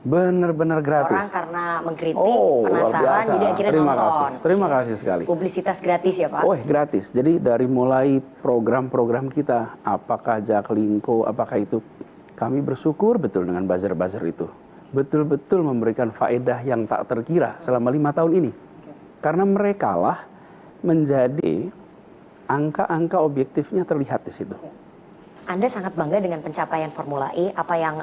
Benar-benar gratis. Orang karena mengkritik, Oh, luar penasaran, biasa. jadi akhirnya Terima nonton. kasih. Terima kasih sekali. Publisitas gratis ya Pak? Oh, gratis. Jadi dari mulai program-program kita, apakah Jaklingko, apakah itu, kami bersyukur betul dengan buzzer-buzzer itu. Betul-betul memberikan faedah yang tak terkira selama 5 tahun ini. Karena merekalah menjadi angka-angka objektifnya terlihat di situ. Anda sangat bangga dengan pencapaian Formula E, apa yang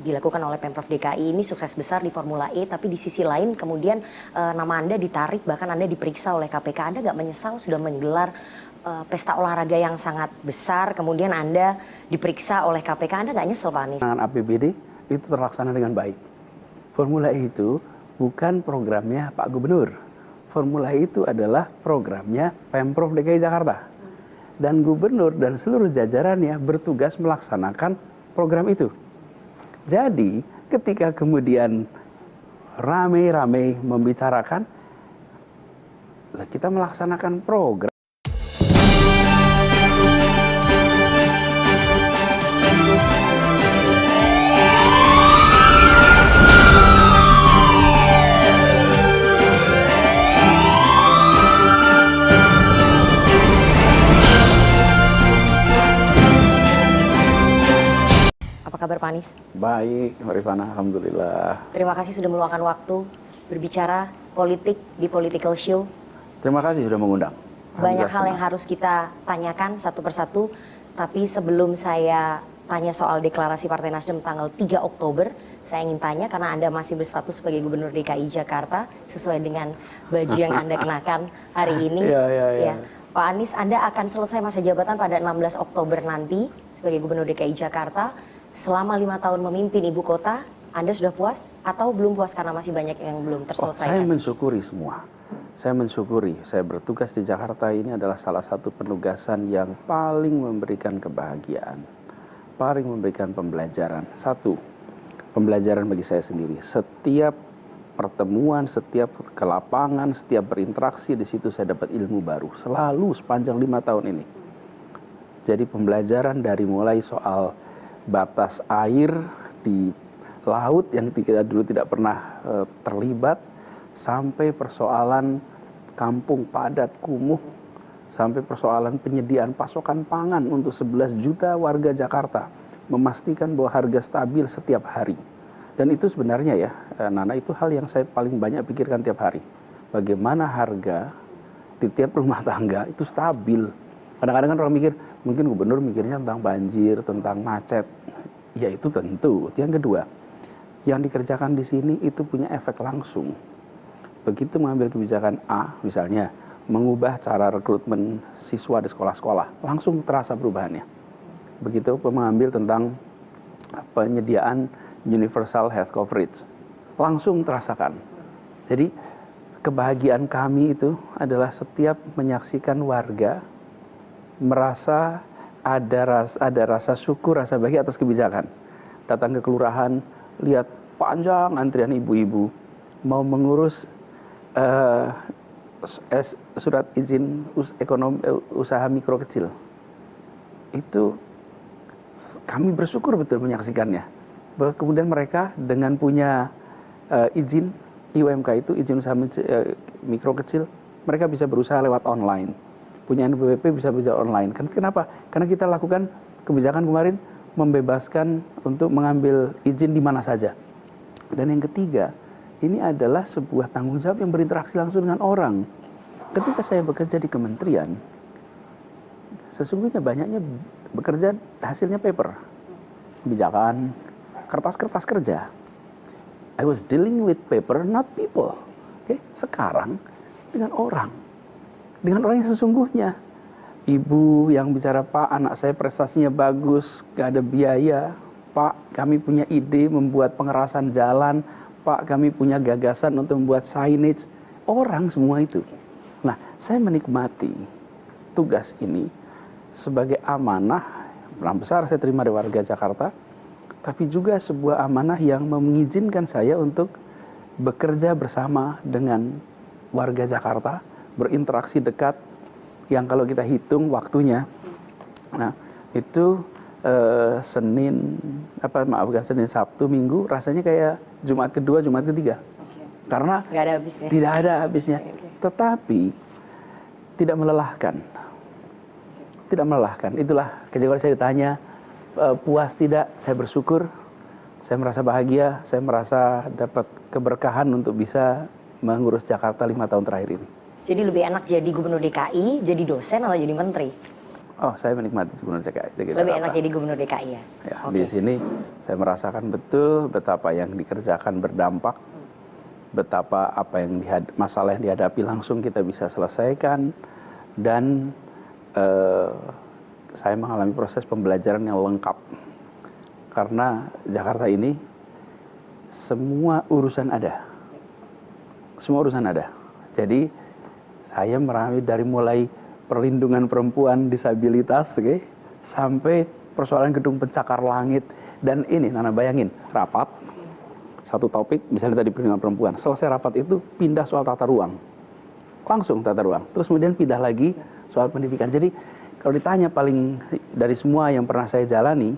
dilakukan oleh Pemprov DKI ini sukses besar di Formula E, tapi di sisi lain kemudian nama Anda ditarik, bahkan Anda diperiksa oleh KPK. Anda nggak menyesal sudah menggelar pesta olahraga yang sangat besar, kemudian Anda diperiksa oleh KPK, Anda nggak nyesel Pak Anies? Dengan APBD itu terlaksana dengan baik. Formula E itu bukan programnya Pak Gubernur. Formula E itu adalah programnya Pemprov DKI Jakarta. Dan gubernur dan seluruh jajarannya bertugas melaksanakan program itu. Jadi ketika kemudian rame-rame membicarakan, kita melaksanakan program. Apa kabar Pak Anies? Baik, Mbak Rifana, alhamdulillah. Terima kasih sudah meluangkan waktu berbicara politik di Political Show. Terima kasih sudah mengundang. Banyak hal yang harus kita tanyakan satu persatu, tapi sebelum saya tanya soal deklarasi Partai Nasdem tanggal 3 Oktober, saya ingin tanya karena Anda masih berstatus sebagai Gubernur DKI Jakarta sesuai dengan baju yang Anda kenakan hari ini. Ya. Pak Anies, Anda akan selesai masa jabatan pada 16 Oktober nanti sebagai Gubernur DKI Jakarta. Selama 5 tahun memimpin ibu kota, Anda sudah puas atau belum puas karena masih banyak yang belum terselesaikan? Saya mensyukuri semua. Saya mensyukuri, saya bertugas di Jakarta ini adalah salah satu penugasan yang paling memberikan kebahagiaan, paling memberikan pembelajaran. Satu, pembelajaran bagi saya sendiri. Setiap pertemuan, setiap ke lapangan, setiap berinteraksi di situ saya dapat ilmu baru. Selalu sepanjang 5 tahun ini. Jadi pembelajaran dari mulai soal batas air di laut yang kita dulu tidak pernah terlibat, sampai persoalan kampung padat kumuh, sampai persoalan penyediaan pasokan pangan untuk 11 juta warga Jakarta, memastikan bahwa harga stabil setiap hari. Dan itu sebenarnya ya, Nana, itu hal yang saya paling banyak pikirkan tiap hari. Bagaimana harga di tiap rumah tangga itu stabil. Kadang-kadang kan orang mikir, mungkin gubernur mikirnya tentang banjir, tentang macet. Ya itu tentu. Yang kedua, yang dikerjakan di sini itu punya efek langsung. Begitu mengambil kebijakan A, misalnya mengubah cara rekrutmen siswa di sekolah-sekolah, langsung terasa perubahannya. Begitu mengambil tentang penyediaan universal health coverage, langsung terasakan. Jadi kebahagiaan kami itu adalah setiap menyaksikan warga merasa ada rasa syukur, rasa bahagia atas kebijakan. Datang ke kelurahan, lihat panjang antrian ibu-ibu mau mengurus surat izin usaha mikro kecil. Itu kami bersyukur betul menyaksikannya. Bahwa kemudian mereka dengan punya izin IUMK itu, izin usaha mikro kecil, mereka bisa berusaha lewat online. Punya NPWP bisa online. Kenapa? Karena kita lakukan kebijakan kemarin membebaskan untuk mengambil izin di mana saja. Dan yang ketiga, ini adalah sebuah tanggung jawab yang berinteraksi langsung dengan orang. Ketika saya bekerja di kementerian, sesungguhnya banyaknya bekerja hasilnya paper, kebijakan, kertas-kertas kerja. I was dealing with paper, not people. Okay? Sekarang dengan orang yang sesungguhnya. Ibu yang bicara, Pak, anak saya prestasinya bagus, gak ada biaya. Pak, kami punya ide membuat pengerasan jalan. Pak, kami punya gagasan untuk membuat signage. Orang semua itu. Nah, saya menikmati tugas ini sebagai amanah yang besar saya terima dari warga Jakarta, tapi juga sebuah amanah yang mengizinkan saya untuk bekerja bersama dengan warga Jakarta, berinteraksi dekat, yang kalau kita hitung waktunya, nah itu bukan Senin, Sabtu, Minggu, rasanya kayak Jumat kedua, Jumat ketiga. Karena nggak ada habisnya. tidak ada habisnya. Tetapi tidak melelahkan. Tidak melelahkan. Itulah ketika saya ditanya, puas tidak? Saya bersyukur. Saya merasa bahagia. Saya merasa dapat keberkahan untuk bisa mengurus Jakarta 5 tahun terakhir ini. Jadi lebih enak jadi gubernur DKI, jadi dosen atau jadi menteri? Oh, saya menikmati gubernur DKI. Lebih enak jadi gubernur DKI ya? Ya, di sini saya merasakan betul betapa yang dikerjakan berdampak, betapa apa yang masalah yang dihadapi langsung kita bisa selesaikan, dan saya mengalami proses pembelajaran yang lengkap. Karena Jakarta ini semua urusan ada. Semua urusan ada. Jadi saya merami dari mulai perlindungan perempuan, disabilitas, sampai persoalan gedung pencakar langit. Dan ini, Nana bayangin, rapat, satu topik, misalnya tadi perlindungan perempuan, selesai rapat itu pindah soal tata ruang. Langsung tata ruang. Terus kemudian pindah lagi soal pendidikan. Jadi kalau ditanya paling dari semua yang pernah saya jalani,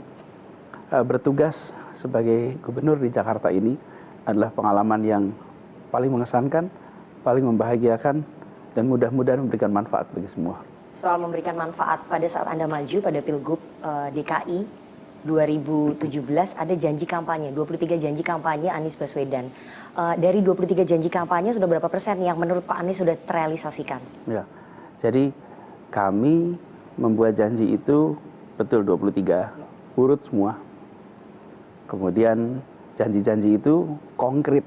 bertugas sebagai gubernur di Jakarta ini adalah pengalaman yang paling mengesankan, paling membahagiakan, dan mudah-mudahan memberikan manfaat bagi semua. Soal memberikan manfaat, pada saat Anda maju pada Pilgub DKI 2017 ada janji kampanye, 23 janji kampanye Anies Baswedan. Dari 23 janji kampanye sudah berapa persen yang menurut Pak Anies sudah terrealisasikan? Ya, jadi kami membuat janji itu betul 23, urut semua. Kemudian janji-janji itu konkret.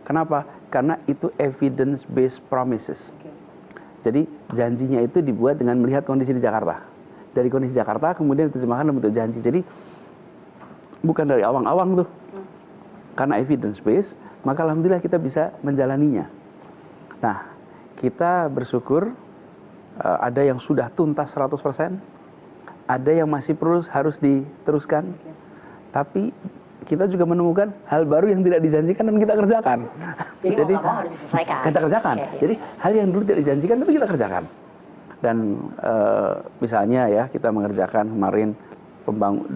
Kenapa? Karena itu evidence based promises. Jadi janjinya itu dibuat dengan melihat kondisi di Jakarta. Dari kondisi Jakarta kemudian diterjemahkan dalam bentuk janji. Jadi bukan dari awang-awang tuh. Karena evidence based, maka alhamdulillah kita bisa menjalaninya. Nah, kita bersyukur ada yang sudah tuntas 100%, ada yang masih harus diteruskan. Tapi kita juga menemukan hal baru yang tidak dijanjikan dan kita kerjakan. Jadi mau harus diselesaikan. Kita kerjakan. Jadi hal yang dulu tidak dijanjikan tapi kita kerjakan. Dan misalnya ya, kita mengerjakan kemarin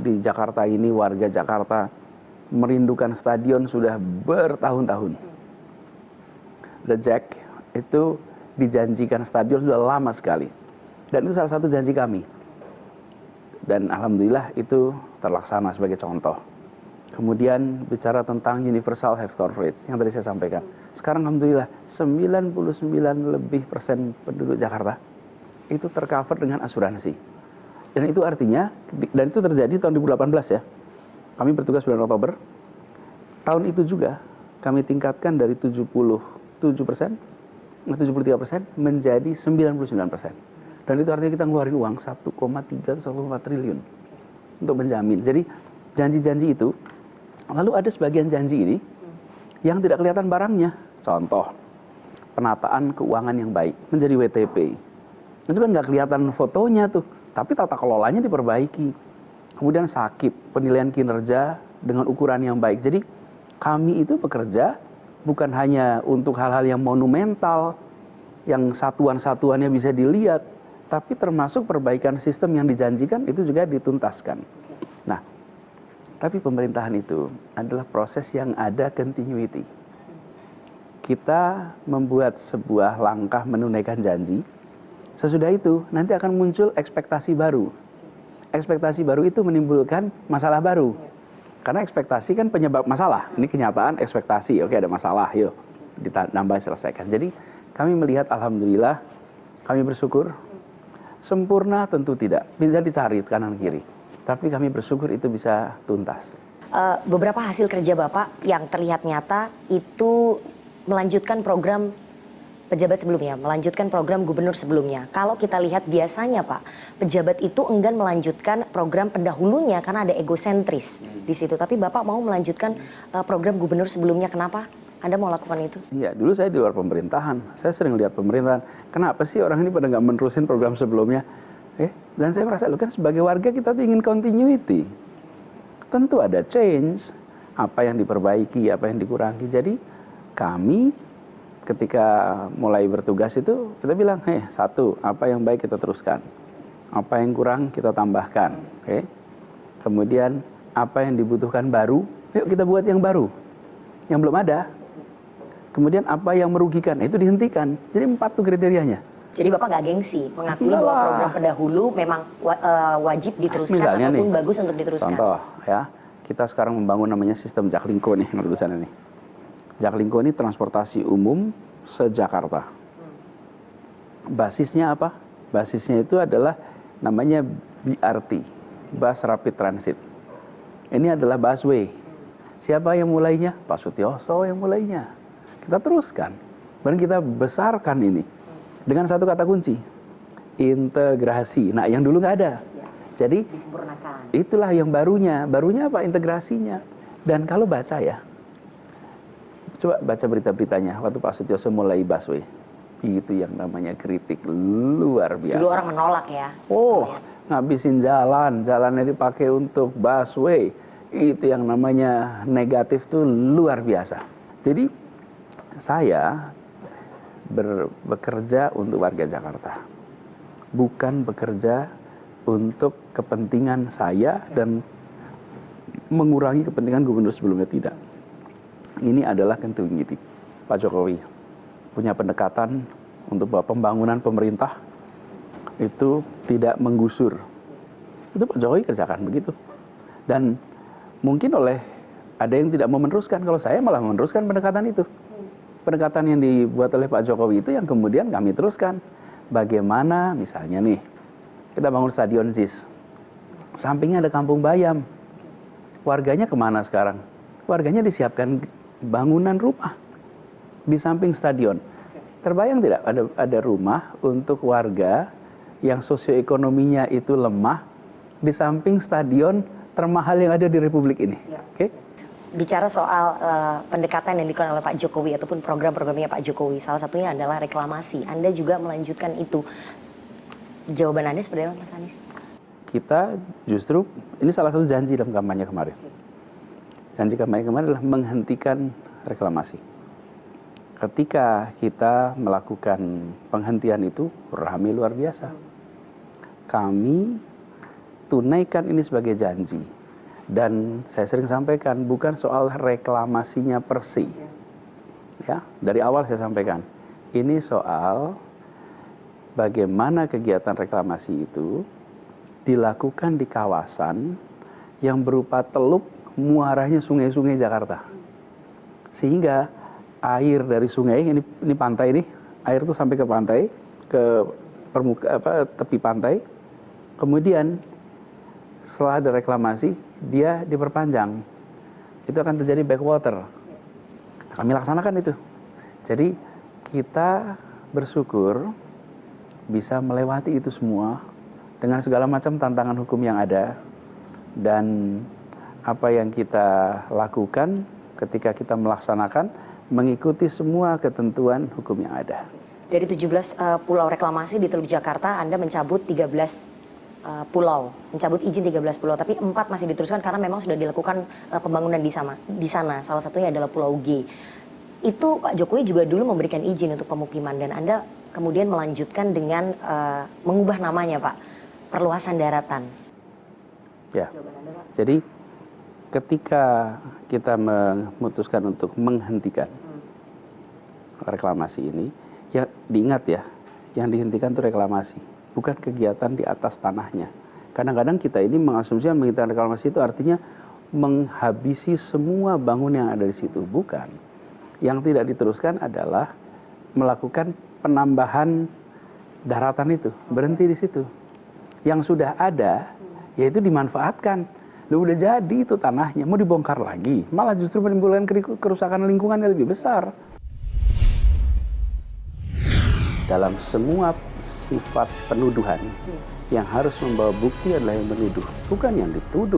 di Jakarta ini, warga Jakarta merindukan stadion sudah bertahun-tahun. The Jack itu dijanjikan stadion sudah lama sekali. Dan itu salah satu janji kami. Dan alhamdulillah itu terlaksana sebagai contoh. Kemudian bicara tentang universal health coverage yang tadi saya sampaikan. Sekarang alhamdulillah 99% lebih penduduk Jakarta itu tercover dengan asuransi. Dan itu artinya, dan itu terjadi tahun 2018 ya. Kami bertugas bulan Oktober. Tahun itu juga kami tingkatkan dari 77%, 73% menjadi 99%. Dan itu artinya kita ngeluarin uang 1,3 atau 1,4 triliun untuk menjamin. Jadi janji-janji itu, lalu ada sebagian janji ini yang tidak kelihatan barangnya. Contoh, penataan keuangan yang baik menjadi WTP. Itu kan nggak kelihatan fotonya tuh, tapi tata kelolanya diperbaiki. Kemudian sakit, penilaian kinerja dengan ukuran yang baik. Jadi kami itu bekerja bukan hanya untuk hal-hal yang monumental, yang satuan-satuannya bisa dilihat, tapi termasuk perbaikan sistem yang dijanjikan itu juga dituntaskan. Nah, tapi pemerintahan itu adalah proses yang ada continuity. Kita membuat sebuah langkah menunaikan janji, sesudah itu nanti akan muncul ekspektasi baru. Ekspektasi baru itu menimbulkan masalah baru. Karena ekspektasi kan penyebab masalah. Ini kenyataan ekspektasi, oke ada masalah, yuk ditambah selesaikan. Jadi kami melihat alhamdulillah, kami bersyukur. Sempurna tentu tidak, bisa dicari kanan kiri. Tapi kami bersyukur itu bisa tuntas. Beberapa hasil kerja Bapak yang terlihat nyata itu melanjutkan program pejabat sebelumnya, melanjutkan program gubernur sebelumnya. Kalau kita lihat biasanya Pak, pejabat itu enggan melanjutkan program pendahulunya karena ada egosentris di situ. Tapi Bapak mau melanjutkan program gubernur sebelumnya, kenapa? Anda mau lakukan itu? Iya, dulu saya di luar pemerintahan. Saya sering lihat pemerintahan. Kenapa sih orang ini pada nggak menerusin program sebelumnya? Dan saya merasa, kan sebagai warga kita tuh ingin continuity. Tentu ada change, apa yang diperbaiki, apa yang dikurangi. Jadi kami ketika mulai bertugas itu, kita bilang, satu, apa yang baik kita teruskan. Apa yang kurang kita tambahkan. Kemudian apa yang dibutuhkan baru, yuk kita buat yang baru, yang belum ada. Kemudian apa yang merugikan, itu dihentikan. Jadi 4 tuh kriterianya. Jadi Bapak nggak gengsi, mengakui bahwa program pendahulu memang wajib diteruskan Misalnya ataupun nih, bagus untuk diteruskan. Contoh ya, kita sekarang membangun namanya sistem Jaklingko nih, menurut sana nih. Jaklingko ini transportasi umum se-Jakarta. Basisnya apa? Basisnya itu adalah namanya BRT, Bus Rapid Transit. Ini adalah busway. Siapa yang mulainya? Pak Sutioso yang mulainya. Kita teruskan, dan kita besarkan ini dengan satu kata kunci, integrasi. Nah, yang dulu nggak ada. Jadi Disempurnakan. itulah yang barunya. Barunya apa? Integrasinya. Dan kalau baca ya, coba baca berita-beritanya waktu Pak Sutioso mulai busway. Itu yang namanya kritik luar biasa. Dulu orang menolak ya. Oh, ngabisin jalannya dipakai untuk busway. Itu yang namanya negatif tuh luar biasa. Jadi saya bekerja untuk warga Jakarta, bukan bekerja untuk kepentingan saya dan mengurangi kepentingan gubernur sebelumnya, tidak. Ini adalah continuity. Pak Jokowi punya pendekatan untuk bahwa pembangunan pemerintah itu tidak menggusur. Itu Pak Jokowi kerjakan begitu. Dan mungkin ada yang tidak mau meneruskan, kalau saya malah meneruskan pendekatan itu. Pendekatan yang dibuat oleh Pak Jokowi itu yang kemudian kami teruskan. Bagaimana misalnya nih, kita bangun stadion JIS. Sampingnya ada Kampung Bayam. Warganya kemana sekarang? Warganya disiapkan bangunan rumah di samping stadion. Terbayang tidak ada rumah untuk warga yang sosioekonominya itu lemah di samping stadion termahal yang ada di Republik ini? Oke? Bicara soal pendekatan yang dilakukan oleh Pak Jokowi ataupun program-programnya Pak Jokowi, salah satunya adalah reklamasi. Anda juga melanjutkan itu. Jawaban Anda seperti apa, Mas Anies? Kita justru, ini salah satu janji dalam kampanye kemarin. Janji kampanye kemarin adalah menghentikan reklamasi. Ketika kita melakukan penghentian itu, ramai luar biasa. Kami tunaikan ini sebagai janji. Dan saya sering sampaikan, bukan soal reklamasinya persi. Ya, dari awal saya sampaikan, ini soal bagaimana kegiatan reklamasi itu dilakukan di kawasan yang berupa teluk muaranya sungai-sungai Jakarta. Sehingga air dari sungai, ini pantai nih, air itu sampai ke pantai, ke tepi pantai. Kemudian setelah ada reklamasi, dia diperpanjang. Itu akan terjadi backwater. Kami laksanakan itu. Jadi kita bersyukur bisa melewati itu semua dengan segala macam tantangan hukum yang ada. Dan apa yang kita lakukan ketika kita melaksanakan mengikuti semua ketentuan hukum yang ada. Dari 17 pulau reklamasi di Teluk Jakarta, Anda mencabut 13 pulau, mencabut izin 13 pulau, tapi 4 masih diteruskan karena memang sudah dilakukan pembangunan di sana. Salah satunya adalah Pulau G. Itu Pak Jokowi juga dulu memberikan izin untuk pemukiman, dan Anda kemudian melanjutkan dengan mengubah namanya, Pak, perluasan daratan. Ya, jadi ketika kita memutuskan untuk menghentikan reklamasi ini, ya diingat ya, yang dihentikan itu reklamasi, bukan kegiatan di atas tanahnya. Kadang-kadang kita ini mengasumsikan menghentikan reklamasi itu artinya menghabisi semua bangunan yang ada di situ. Bukan. Yang tidak diteruskan adalah melakukan penambahan daratan itu. Berhenti di situ. Yang sudah ada, yaitu dimanfaatkan. Udah jadi itu tanahnya, mau dibongkar lagi. Malah justru menimbulkan kerusakan lingkungan yang lebih besar. Dalam semua sifat penuduhan, yang harus membawa bukti adalah yang menuduh, bukan yang dituduh.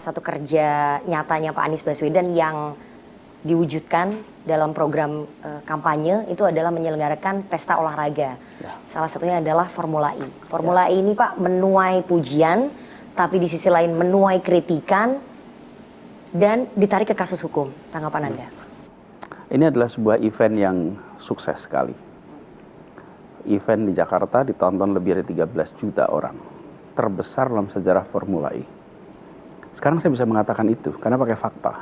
Satu kerja nyatanya Pak Anies Baswedan yang diwujudkan dalam program kampanye itu adalah menyelenggarakan pesta olahraga. Ya. Salah satunya adalah Formula E. Formula E ini Pak menuai pujian, tapi di sisi lain menuai kritikan dan ditarik ke kasus hukum. Tanggapan Anda? Ini adalah sebuah event yang sukses sekali. Event di Jakarta ditonton lebih dari 13 juta orang. Terbesar dalam sejarah Formula E. Sekarang saya bisa mengatakan itu karena pakai fakta.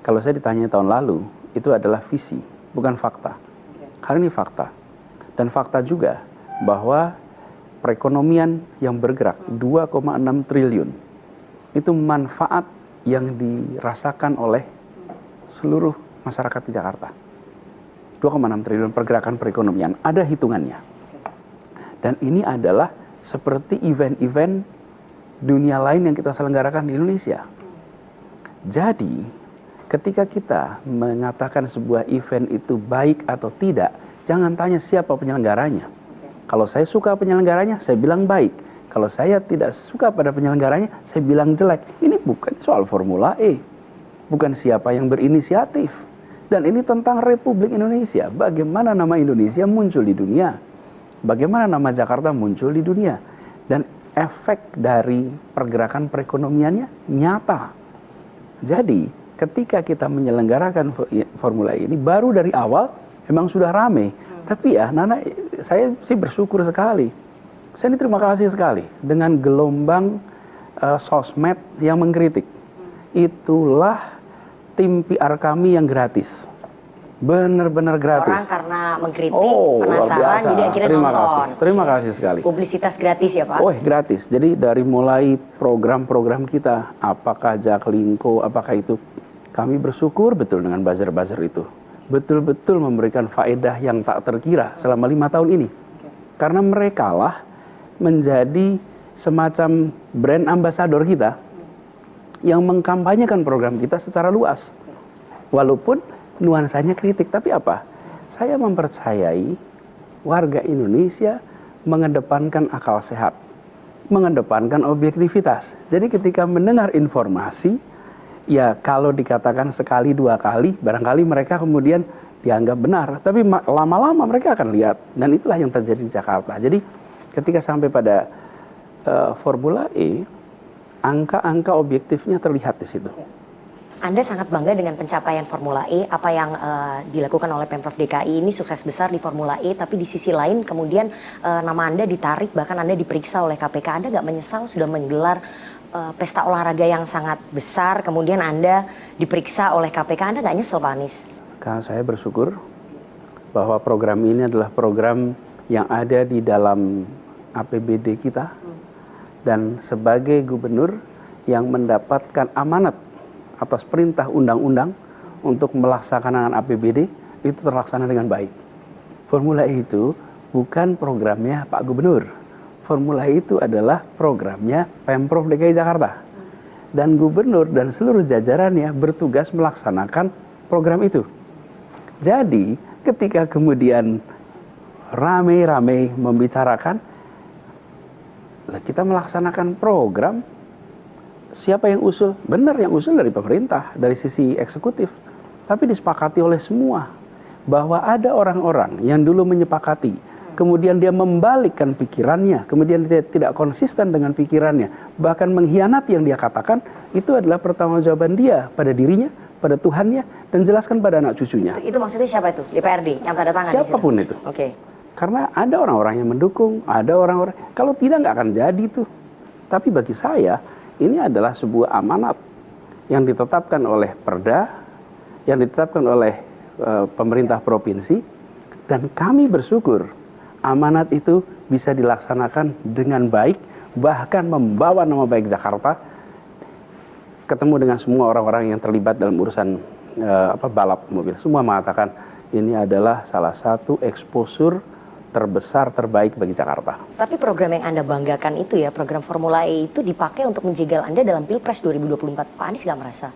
Kalau saya ditanya tahun lalu, itu adalah visi, bukan fakta. Hari ini fakta. Dan fakta juga bahwa perekonomian yang bergerak 2,6 triliun itu manfaat yang dirasakan oleh seluruh masyarakat di Jakarta. 2,6 triliun pergerakan perekonomian, ada hitungannya. Dan ini adalah seperti event-event dunia lain yang kita selenggarakan di Indonesia. Jadi, ketika kita mengatakan sebuah event itu baik atau tidak, jangan tanya siapa penyelenggaranya. Kalau saya suka penyelenggaranya, saya bilang baik. Kalau saya tidak suka pada penyelenggaranya, saya bilang jelek. Ini bukan soal Formula E. Bukan siapa yang berinisiatif. Dan ini tentang Republik Indonesia. Bagaimana nama Indonesia muncul di dunia. Bagaimana nama Jakarta muncul di dunia. Dan efek dari pergerakan perekonomiannya nyata. Jadi ketika kita menyelenggarakan Formula E ini baru dari awal memang sudah rame. Tapi ya Nana, saya sih bersyukur sekali. Saya ini terima kasih sekali dengan gelombang sosmed yang mengkritik. Itulah tim PR kami yang gratis. Benar-benar gratis. Orang karena mengkritik, penasaran, jadi akhirnya nonton. Terima kasih sekali. Publisitas gratis ya Pak? Oh, gratis. Jadi dari mulai program-program kita, apakah Jaklingko, apakah itu, kami bersyukur betul dengan buzzer-buzzer itu. Betul-betul memberikan faedah yang tak terkira selama 5 tahun ini. Karena mereka lah menjadi semacam brand ambassador kita yang mengkampanyekan program kita secara luas. Walaupun nuansanya kritik, tapi apa? Saya mempercayai warga Indonesia mengedepankan akal sehat, mengedepankan objektivitas. Jadi ketika mendengar informasi, ya kalau dikatakan sekali dua kali, barangkali mereka kemudian dianggap benar. Tapi lama-lama mereka akan lihat, dan itulah yang terjadi di Jakarta. Jadi ketika sampai pada Formula E, angka-angka objektifnya terlihat di situ. Anda sangat bangga dengan pencapaian Formula E, apa yang dilakukan oleh Pemprov DKI ini sukses besar di Formula E, tapi di sisi lain kemudian nama Anda ditarik, bahkan Anda diperiksa oleh KPK. Anda nggak menyesal sudah menggelar pesta olahraga yang sangat besar, kemudian Anda diperiksa oleh KPK, Anda nggak nyesel Pak Anies? Karena saya bersyukur bahwa program ini adalah program yang ada di dalam APBD kita, dan sebagai gubernur yang mendapatkan amanat atas perintah undang-undang untuk melaksanakan APBD itu terlaksana dengan baik. Formula E itu bukan programnya Pak Gubernur. Formula E itu adalah programnya Pemprov DKI Jakarta. Dan gubernur dan seluruh jajarannya bertugas melaksanakan program itu. Jadi ketika kemudian rame-rame membicarakan, kita melaksanakan program, siapa yang usul? Benar, yang usul dari pemerintah, dari sisi eksekutif. Tapi disepakati oleh semua. Bahwa ada orang-orang yang dulu menyepakati, kemudian dia membalikkan pikirannya, kemudian dia tidak konsisten dengan pikirannya, bahkan mengkhianati yang dia katakan, itu adalah pertanggungjawaban dia pada dirinya, pada Tuhannya, dan jelaskan pada anak cucunya. Itu maksudnya siapa itu? DPRD yang tanda tangan? Siapapun itu. Oke. Karena ada orang-orang yang mendukung, ada orang-orang, kalau tidak nggak akan jadi tuh. Tapi bagi saya, ini adalah sebuah amanat yang ditetapkan oleh Perda, yang ditetapkan oleh pemerintah provinsi, dan kami bersyukur amanat itu bisa dilaksanakan dengan baik, bahkan membawa nama baik Jakarta, ketemu dengan semua orang-orang yang terlibat dalam urusan balap mobil. Semua mengatakan ini adalah salah satu exposure terbesar, terbaik bagi Jakarta. Tapi program yang Anda banggakan itu ya, program Formula E itu dipakai untuk menjegal Anda dalam Pilpres 2024. Pak Anies nggak merasa?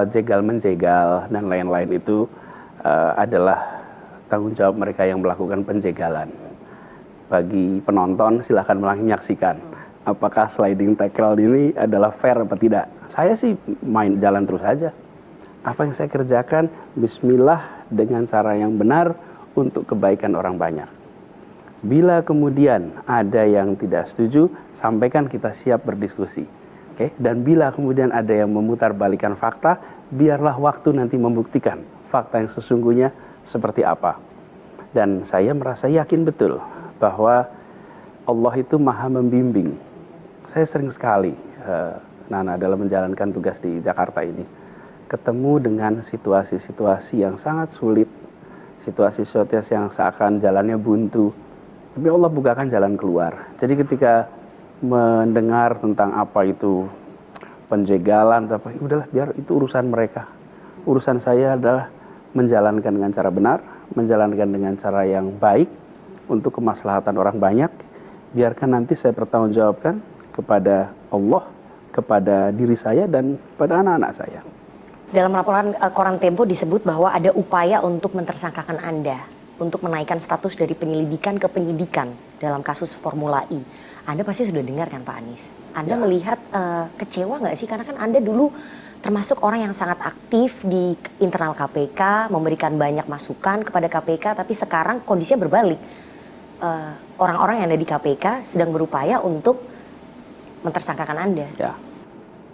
Jegal-menjegal dan lain-lain itu adalah tanggung jawab mereka yang melakukan penjegalan. Bagi penonton silahkan menyaksikan apakah sliding tackle ini adalah fair atau tidak. Saya sih main jalan terus saja. Apa yang saya kerjakan, bismillah dengan cara yang benar untuk kebaikan orang banyak. Bila kemudian ada yang tidak setuju, sampaikan, kita siap berdiskusi. Oke? Dan bila kemudian ada yang memutarbalikkan fakta, biarlah waktu nanti membuktikan fakta yang sesungguhnya seperti apa. Dan saya merasa yakin betul bahwa Allah itu maha membimbing. Saya sering sekali, Nana, dalam menjalankan tugas di Jakarta ini, ketemu dengan situasi-situasi yang sangat sulit, situasi-situasi yang seakan jalannya buntu, tapi Allah bukakan jalan keluar. Jadi ketika mendengar tentang apa itu penjegalan, udahlah biar itu urusan mereka. Urusan saya adalah menjalankan dengan cara benar, menjalankan dengan cara yang baik untuk kemaslahatan orang banyak. Biarkan nanti saya bertanggungjawabkan kepada Allah, kepada diri saya dan pada anak-anak saya. Dalam laporan koran Tempo disebut bahwa ada upaya untuk mentersangkakan Anda untuk menaikkan status dari penyelidikan ke penyidikan dalam kasus Formula E. Anda pasti sudah dengar kan Pak Anies? Anda melihat kecewa nggak sih? Karena kan Anda dulu termasuk orang yang sangat aktif di internal KPK, memberikan banyak masukan kepada KPK, tapi sekarang kondisinya berbalik. Orang-orang yang ada di KPK sedang berupaya untuk mentersangkakan Anda. Ya,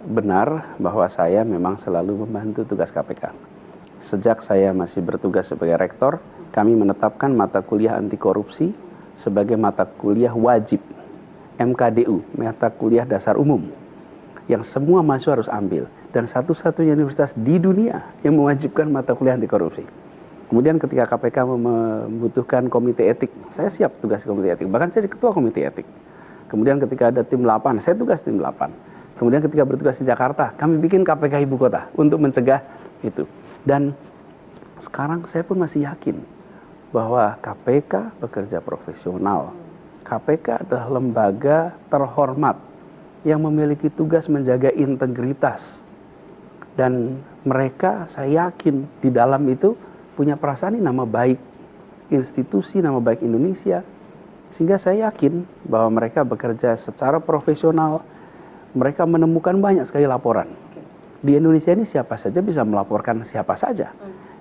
benar bahwa saya memang selalu membantu tugas KPK. Sejak saya masih bertugas sebagai rektor, kami menetapkan mata kuliah anti korupsi sebagai mata kuliah wajib, MKDU, mata kuliah dasar umum, yang semua mahasiswa harus ambil. Dan satu-satunya universitas di dunia yang mewajibkan mata kuliah anti korupsi. Kemudian ketika KPK membutuhkan komite etik, saya siap tugas komite etik, bahkan saya ketua komite etik. Kemudian ketika ada tim 8, saya tugas tim 8. Kemudian ketika bertugas di Jakarta, kami bikin KPK Ibu Kota untuk mencegah itu. Dan sekarang saya pun masih yakin bahwa KPK bekerja profesional. KPK adalah lembaga terhormat yang memiliki tugas menjaga integritas. Dan mereka, saya yakin di dalam itu punya perasaan ini nama baik institusi, nama baik Indonesia. Sehingga saya yakin bahwa mereka bekerja secara profesional. Mereka menemukan banyak sekali laporan. Di Indonesia ini siapa saja bisa melaporkan siapa saja.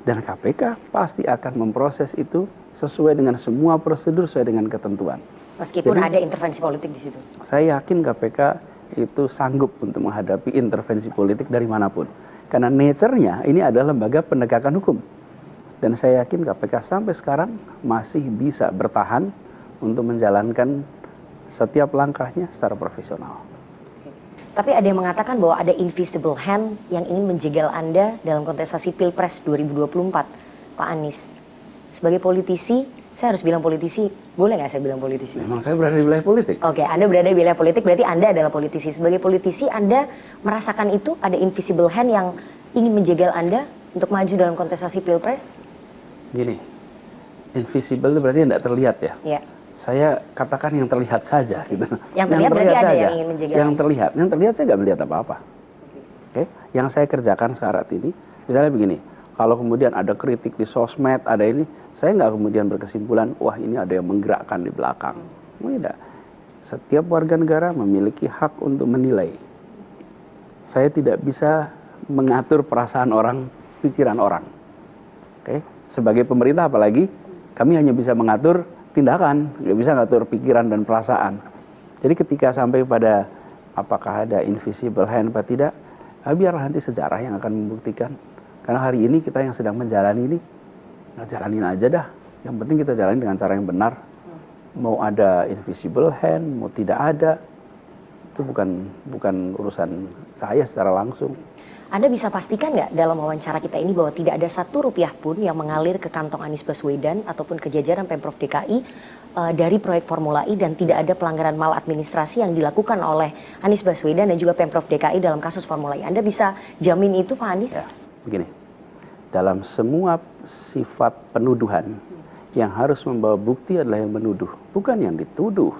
Dan KPK pasti akan memproses itu sesuai dengan semua prosedur, sesuai dengan ketentuan. Meskipun ada intervensi politik di situ. Saya yakin KPK itu sanggup untuk menghadapi intervensi politik dari manapun. Karena nature-nya ini adalah lembaga penegakan hukum. Dan saya yakin KPK sampai sekarang masih bisa bertahan untuk menjalankan setiap langkahnya secara profesional. Tapi ada yang mengatakan bahwa ada invisible hand yang ingin menjegal Anda dalam kontestasi Pilpres 2024, Pak Anies. Sebagai politisi, saya harus bilang politisi, boleh nggak saya bilang politisi? Memang saya berada di wilayah politik. Oke, Anda berada di wilayah politik, berarti Anda adalah politisi. Sebagai politisi, Anda merasakan itu, ada invisible hand yang ingin menjegal Anda untuk maju dalam kontestasi Pilpres? Gini, invisible itu berarti tidak terlihat ya? Iya. Saya katakan yang terlihat saja. Okay. Gitu. Yang terlihat berarti ada yang ingin menjegal. Yang terlihat saya nggak melihat apa-apa. Oke. Yang saya kerjakan saat ini, misalnya begini, kalau kemudian ada kritik di sosmed, ada ini, saya nggak kemudian berkesimpulan, wah ini ada yang menggerakkan di belakang. Tidak. Setiap warga negara memiliki hak untuk menilai. Saya tidak bisa mengatur perasaan orang, pikiran orang. Oke. Sebagai pemerintah apalagi, kami hanya bisa mengatur tindakan, nggak bisa ngatur pikiran dan perasaan. Jadi ketika sampai pada apakah ada invisible hand atau tidak, biarlah nanti sejarah yang akan membuktikan. Karena hari ini kita yang sedang menjalani ini, jalanin aja dah. Yang penting kita jalani dengan cara yang benar. Mau ada invisible hand, mau tidak ada, itu bukan urusan saya secara langsung. Anda bisa pastikan nggak dalam wawancara kita ini bahwa tidak ada Rp1 pun yang mengalir ke kantong Anies Baswedan ataupun ke jajaran Pemprov DKI dari proyek Formula E dan tidak ada pelanggaran maladministrasi yang dilakukan oleh Anies Baswedan dan juga Pemprov DKI dalam kasus Formula E. Anda bisa jamin itu Pak Anies? Ya, begini, dalam semua sifat penuduhan yang harus membawa bukti adalah yang menuduh, bukan yang dituduh.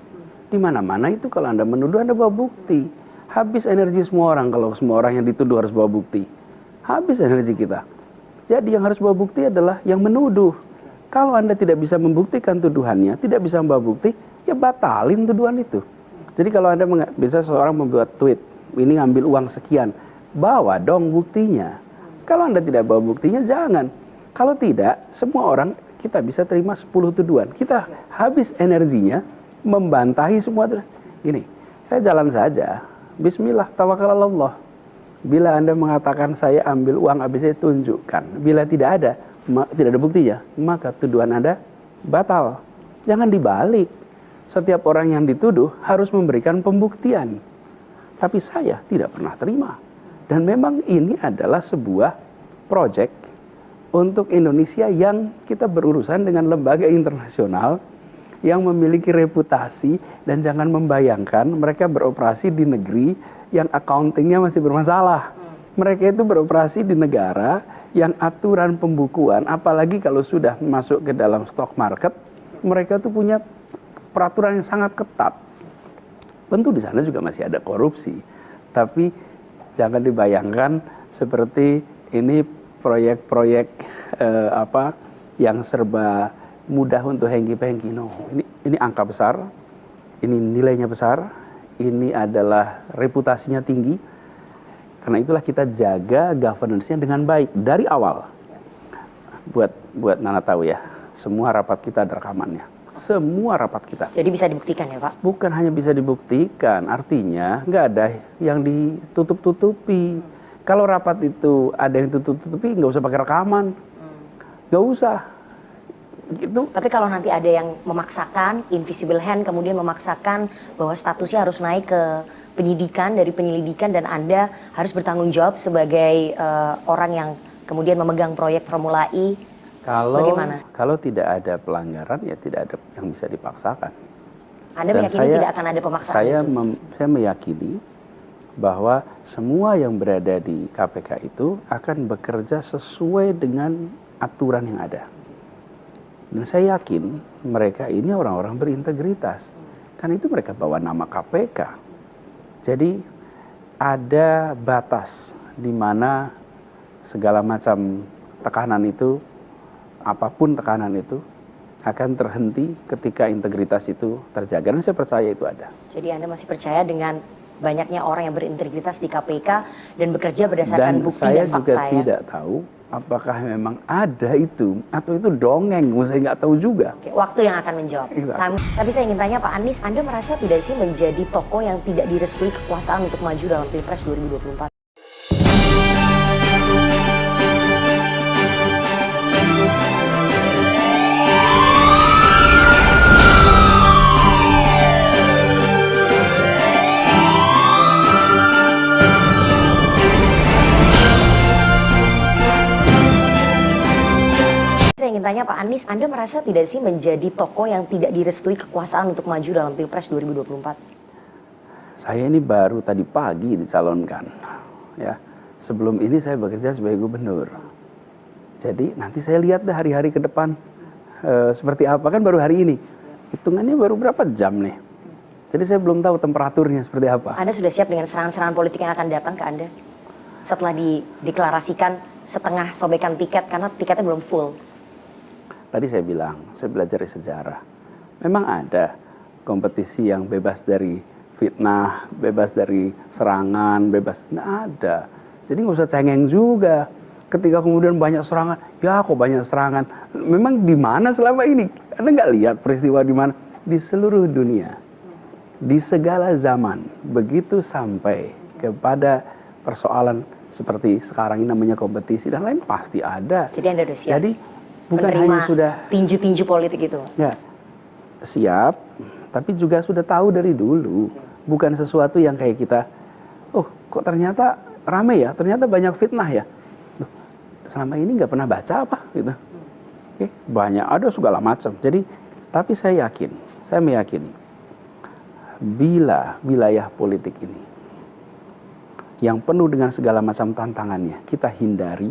Di mana-mana itu kalau Anda menuduh Anda bawa bukti. Habis energi semua orang kalau semua orang yang dituduh harus bawa bukti. Habis energi kita. Jadi yang harus bawa bukti adalah yang menuduh. Kalau Anda tidak bisa membuktikan tuduhannya, tidak bisa membawa bukti, ya batalin tuduhan itu. Jadi kalau Anda bisa seorang membuat tweet, ini ngambil uang sekian, bawa dong buktinya. Kalau Anda tidak bawa buktinya, jangan. Kalau tidak, semua orang kita bisa terima 10 tuduhan. Kita habis energinya membantahi semua. Gini, saya jalan saja. Bismillah, tawakal Allah. Bila Anda mengatakan saya ambil uang, habis saya tunjukkan. Bila tidak ada buktinya, maka tuduhan Anda batal. Jangan dibalik. Setiap orang yang dituduh harus memberikan pembuktian. Tapi saya tidak pernah terima. Dan memang ini adalah sebuah proyek untuk Indonesia yang kita berurusan dengan lembaga internasional yang memiliki reputasi, dan jangan membayangkan mereka beroperasi di negeri yang accountingnya masih bermasalah. Mereka itu beroperasi di negara yang aturan pembukuan, apalagi kalau sudah masuk ke dalam stock market, mereka itu punya peraturan yang sangat ketat. Tentu di sana juga masih ada korupsi, tapi jangan dibayangkan seperti ini proyek-proyek yang serba mudah untuk hengki-pengki. No, ini angka besar, ini nilainya besar, ini adalah reputasinya tinggi. Karena itulah kita jaga governance-nya dengan baik dari awal. Buat Nana tahu ya, semua rapat kita ada rekamannya. Semua rapat kita. Jadi bisa dibuktikan ya Pak? Bukan hanya bisa dibuktikan, artinya nggak ada yang ditutup-tutupi. Kalau rapat itu ada yang tutup-tutupi, nggak usah pakai rekaman. Nggak usah. Gitu. Tapi kalau nanti ada yang memaksakan, invisible hand kemudian memaksakan bahwa statusnya harus naik ke penyidikan, dari penyelidikan, dan Anda harus bertanggung jawab sebagai orang yang kemudian memegang proyek Formula E, bagaimana? Kalau tidak ada pelanggaran, ya tidak ada yang bisa dipaksakan. Anda meyakini tidak akan ada pemaksaan saya itu? Saya meyakini bahwa semua yang berada di KPK itu akan bekerja sesuai dengan aturan yang ada. Dan saya yakin mereka ini orang-orang berintegritas. Karena itu mereka bawa nama KPK. Jadi ada batas di mana segala macam tekanan itu, apapun tekanan itu, akan terhenti ketika integritas itu terjaga. Dan saya percaya itu ada. Jadi Anda masih percaya dengan banyaknya orang yang berintegritas di KPK dan bekerja berdasarkan bukti dan fakta ya? Dan saya juga tidak tahu apakah memang ada itu atau itu dongeng, saya nggak tahu juga. Oke, waktu yang akan menjawab. Tapi saya ingin tanya Pak Anies, Anda merasa tidak sih menjadi tokoh yang tidak direstui kekuasaan untuk maju dalam Pilpres 2024? Saya ingin tanya Pak Anies, Anda merasa tidak sih menjadi tokoh yang tidak direstui kekuasaan untuk maju dalam Pilpres 2024? Saya ini baru tadi pagi dicalonkan, ya. Sebelum ini saya bekerja sebagai gubernur. Jadi nanti saya lihat deh hari-hari ke depan seperti apa, kan baru hari ini. Hitungannya baru berapa jam nih. Jadi saya belum tahu temperaturnya seperti apa. Anda sudah siap dengan serangan-serangan politik yang akan datang ke Anda? Setelah dideklarasikan setengah sobekan tiket karena tiketnya belum full. Tadi saya bilang, saya belajar dari sejarah. Memang ada kompetisi yang bebas dari fitnah, bebas dari serangan, bebas. Nggak ada. Jadi nggak usah cengeng juga. Ketika kemudian banyak serangan, ya kok banyak serangan. Memang di mana selama ini? Anda nggak lihat peristiwa di mana? Di seluruh dunia. Di segala zaman. Begitu sampai kepada persoalan seperti sekarang ini namanya kompetisi dan lain pasti ada. Jadi Anda sudah siap? Jadi bukan hanya sudah tinju-tinju politik itu. Ya, siap, tapi juga sudah tahu dari dulu. Bukan sesuatu yang kayak kita, oh kok ternyata rame ya, ternyata banyak fitnah ya. Loh, selama ini nggak pernah baca apa gitu. Oke, banyak, ada segala macam. Jadi, tapi saya meyakini, bila wilayah politik ini yang penuh dengan segala macam tantangannya kita hindari,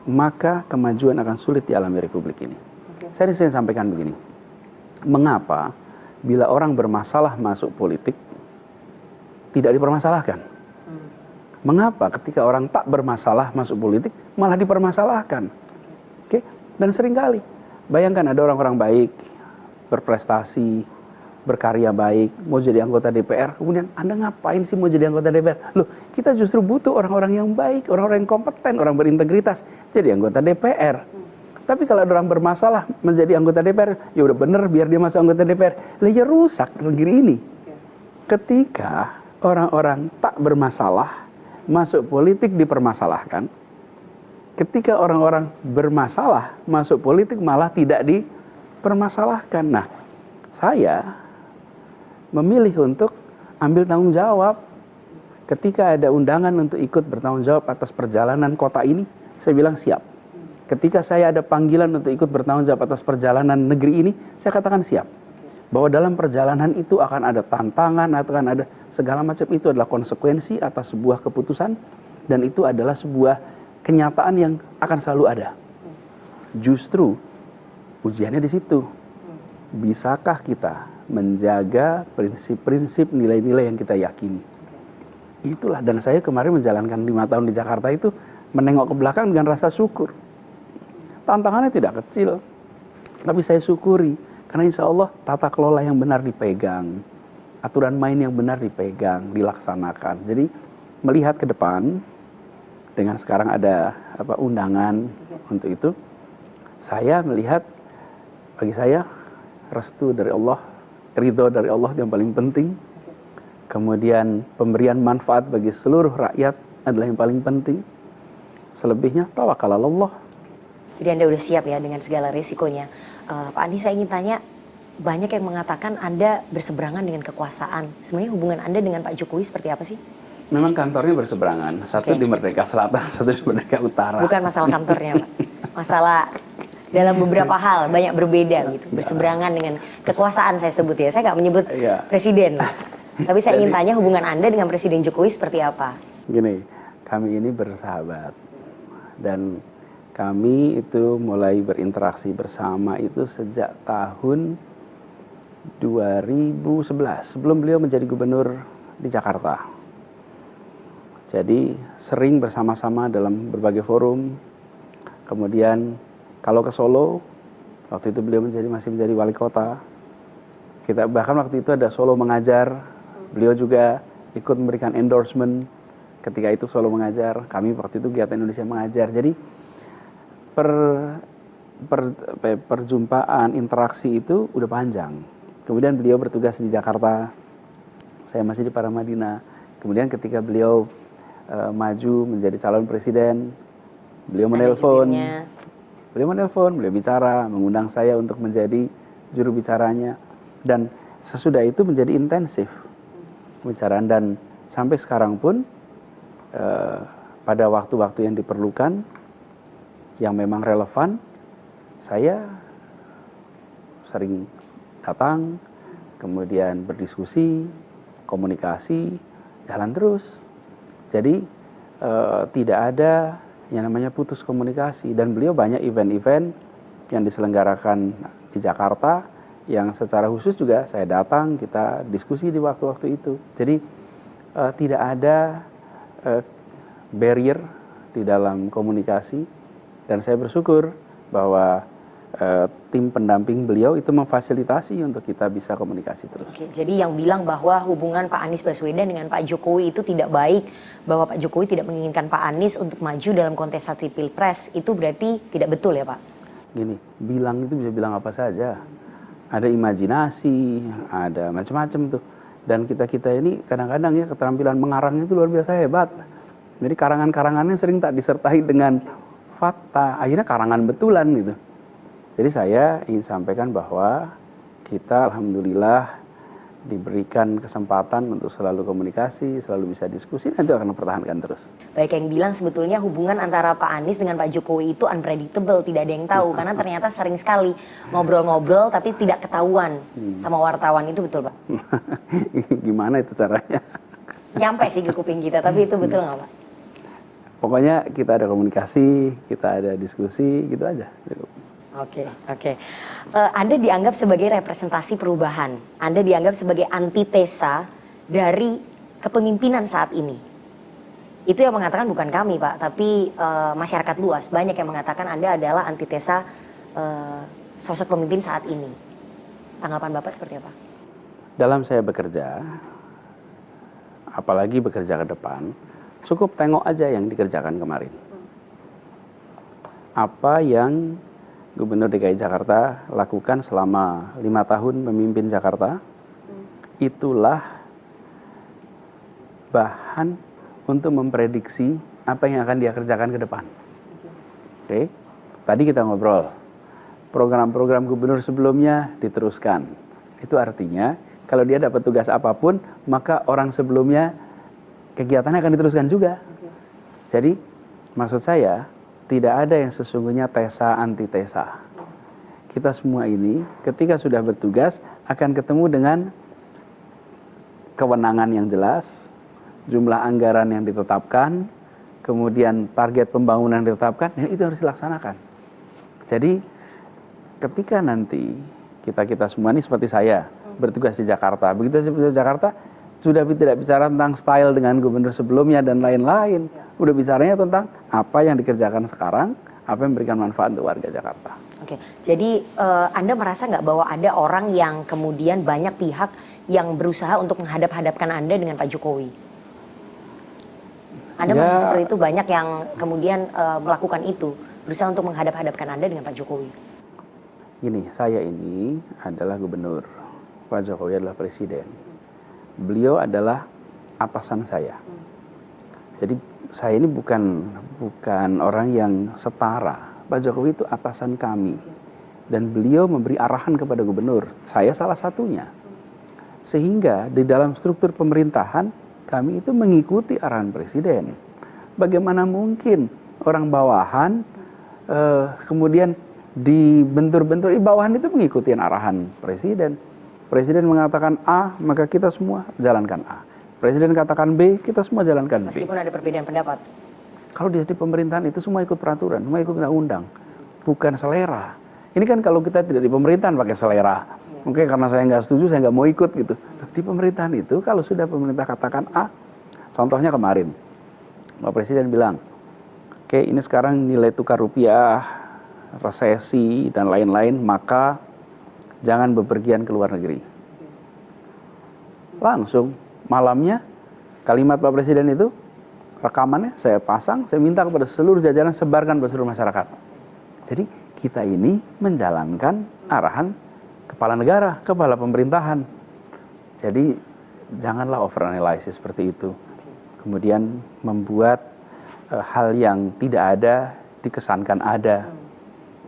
maka kemajuan akan sulit dialami Republik ini. Saya sampaikan begini, mengapa bila orang bermasalah masuk politik tidak dipermasalahkan? Mengapa ketika orang tak bermasalah masuk politik malah dipermasalahkan? Oke? Dan seringkali bayangkan ada orang-orang baik, berprestasi, berkarya baik, mau jadi anggota DPR, kemudian Anda ngapain sih mau jadi anggota DPR? Loh, kita justru butuh orang-orang yang baik, orang-orang yang kompeten, orang berintegritas, jadi anggota DPR. Tapi kalau ada orang bermasalah menjadi anggota DPR, ya udah bener biar dia masuk anggota DPR. Lah ya rusak negeri ini. Ketika orang-orang tak bermasalah masuk politik dipermasalahkan, ketika orang-orang bermasalah masuk politik malah tidak dipermasalahkan. Nah, saya memilih untuk ambil tanggung jawab. Ketika ada undangan untuk ikut bertanggung jawab atas perjalanan kota ini, saya bilang siap. Ketika saya ada panggilan untuk ikut bertanggung jawab atas perjalanan negeri ini, saya katakan siap. Bahwa dalam perjalanan itu akan ada tantangan, akan ada segala macam, itu adalah konsekuensi atas sebuah keputusan, dan itu adalah sebuah kenyataan yang akan selalu ada. Justru ujiannya di situ. Bisakah kita menjaga prinsip-prinsip nilai-nilai yang kita yakini? Itulah, dan saya kemarin menjalankan 5 tahun di Jakarta itu menengok ke belakang dengan rasa syukur. Tantangannya tidak kecil, tapi saya syukuri karena insya Allah tata kelola yang benar dipegang, aturan main yang benar dipegang, dilaksanakan. Jadi melihat ke depan dengan sekarang ada undangan untuk itu, saya melihat bagi saya restu dari Allah, ridho dari Allah yang paling penting. Kemudian pemberian manfaat bagi seluruh rakyat adalah yang paling penting. Selebihnya tawakal Allah. Jadi Anda udah siap ya dengan segala risikonya. Pak Andi, saya ingin tanya, banyak yang mengatakan Anda berseberangan dengan kekuasaan. Sebenarnya hubungan Anda dengan Pak Jokowi seperti apa sih? Memang kantornya berseberangan. Satu di Merdeka Selatan, satu di Merdeka Utara. Bukan masalah kantornya, Pak. Masalah dalam beberapa hal banyak berbeda gitu. Berseberangan dengan kekuasaan saya sebut ya. Saya nggak menyebut presiden. Tapi saya ingin tanya hubungan Anda dengan Presiden Jokowi seperti apa? Gini, kami ini bersahabat. Dan kami itu mulai berinteraksi bersama itu sejak tahun 2011. Sebelum beliau menjadi gubernur di Jakarta. Jadi sering bersama-sama dalam berbagai forum. Kemudian kalau ke Solo, waktu itu beliau masih menjadi wali kota. Kita bahkan waktu itu ada Solo Mengajar. Beliau juga ikut memberikan endorsement ketika itu Solo Mengajar. Kami waktu itu Giat Indonesia Mengajar. Jadi perjumpaan, interaksi itu udah panjang. Kemudian beliau bertugas di Jakarta. Saya masih di Paramadina. Kemudian ketika beliau maju menjadi calon presiden, beliau menelpon. Beliau bicara, mengundang saya untuk menjadi juru bicaranya. Dan sesudah itu menjadi intensif pembicaraan, dan sampai sekarang pun pada waktu-waktu yang diperlukan, yang memang relevan, saya sering datang, kemudian berdiskusi, komunikasi, jalan terus. Jadi tidak ada yang namanya putus komunikasi, dan beliau banyak event-event yang diselenggarakan di Jakarta yang secara khusus juga saya datang, kita diskusi di waktu-waktu itu. Jadi tidak ada barrier di dalam komunikasi, dan saya bersyukur bahwa tim pendamping beliau itu memfasilitasi untuk kita bisa komunikasi terus. Oke, jadi yang bilang bahwa hubungan Pak Anies Baswedan dengan Pak Jokowi itu tidak baik, bahwa Pak Jokowi tidak menginginkan Pak Anies untuk maju dalam kontestasi Pilpres, itu berarti tidak betul ya Pak? Gini, bilang itu bisa bilang apa saja. Ada imajinasi, ada macam-macam tuh. Dan kita ini kadang-kadang ya keterampilan mengarang itu luar biasa hebat. Jadi karangan-karangannya sering tak disertai dengan fakta, akhirnya karangan betulan gitu. Jadi saya ingin sampaikan bahwa kita alhamdulillah diberikan kesempatan untuk selalu komunikasi, selalu bisa diskusi, dan itu akan mempertahankan terus. Baik, yang bilang sebetulnya hubungan antara Pak Anies dengan Pak Jokowi itu unpredictable, tidak ada yang tahu, karena ternyata sering sekali ngobrol-ngobrol tapi tidak ketahuan sama wartawan, itu betul Pak? Gimana itu caranya? Nyampe sih ke kuping kita, tapi itu betul nggak Pak? Pokoknya kita ada komunikasi, kita ada diskusi, gitu aja. Oke. Anda dianggap sebagai representasi perubahan. Anda dianggap sebagai antitesa dari kepemimpinan saat ini. Itu yang mengatakan bukan kami Pak, tapi masyarakat luas. Banyak yang mengatakan Anda adalah antitesa sosok pemimpin saat ini. Tanggapan Bapak seperti apa? dalam saya bekerja, apalagi bekerja ke depan, cukup tengok aja yang dikerjakan kemarin. Apa yang Gubernur DKI Jakarta lakukan selama 5 tahun memimpin Jakarta, itulah bahan untuk memprediksi apa yang akan dia kerjakan ke depan. Oke, tadi kita ngobrol, program-program gubernur sebelumnya diteruskan. Itu artinya kalau dia dapat tugas apapun, maka orang sebelumnya kegiatannya akan diteruskan juga. Jadi maksud saya, tidak ada yang sesungguhnya tesa antitesa. Kita semua ini ketika sudah bertugas akan ketemu dengan kewenangan yang jelas, jumlah anggaran yang ditetapkan, kemudian target pembangunan yang ditetapkan, dan itu harus dilaksanakan. Jadi ketika nanti kita semua ini seperti saya bertugas di Jakarta, begitu saya di Jakarta sudah tidak bicara tentang style dengan gubernur sebelumnya dan lain-lain, udah bicaranya tentang apa yang dikerjakan sekarang, apa yang memberikan manfaat untuk warga Jakarta. Oke, jadi Anda merasa nggak bahwa ada orang yang kemudian banyak pihak yang berusaha untuk menghadap-hadapkan Anda dengan Pak Jokowi? Anda merasa seperti itu, banyak yang kemudian melakukan itu, berusaha untuk menghadap-hadapkan Anda dengan Pak Jokowi? Gini, saya ini adalah gubernur, Pak Jokowi adalah presiden. Beliau adalah atasan saya. Jadi saya ini bukan orang yang setara. Pak Jokowi itu atasan kami. Dan beliau memberi arahan kepada gubernur. Saya salah satunya. Sehingga di dalam struktur pemerintahan kami itu mengikuti arahan presiden. Bagaimana mungkin orang bawahan kemudian dibentur-bentur, bawahan itu mengikuti arahan presiden. Presiden mengatakan A, maka kita semua jalankan A. Presiden katakan B, kita semua jalankan B. Meskipun ada perbedaan pendapat. Kalau di pemerintahan itu semua ikut peraturan, semua ikut undang-undang, bukan selera. Ini kan kalau kita tidak di pemerintahan pakai selera. Mungkin karena saya nggak setuju, saya nggak mau ikut gitu. Di pemerintahan itu, kalau sudah pemerintah katakan A, contohnya kemarin, Pak Presiden bilang, oke, ini sekarang nilai tukar rupiah, resesi, dan lain-lain, maka jangan bepergian ke luar negeri. Langsung malamnya kalimat Pak Presiden itu, rekamannya saya pasang, saya minta kepada seluruh jajaran sebarkan ke seluruh masyarakat. Jadi kita ini menjalankan arahan kepala negara, kepala pemerintahan. Jadi janganlah overanalysis seperti itu. Kemudian membuat hal yang tidak ada dikesankan ada.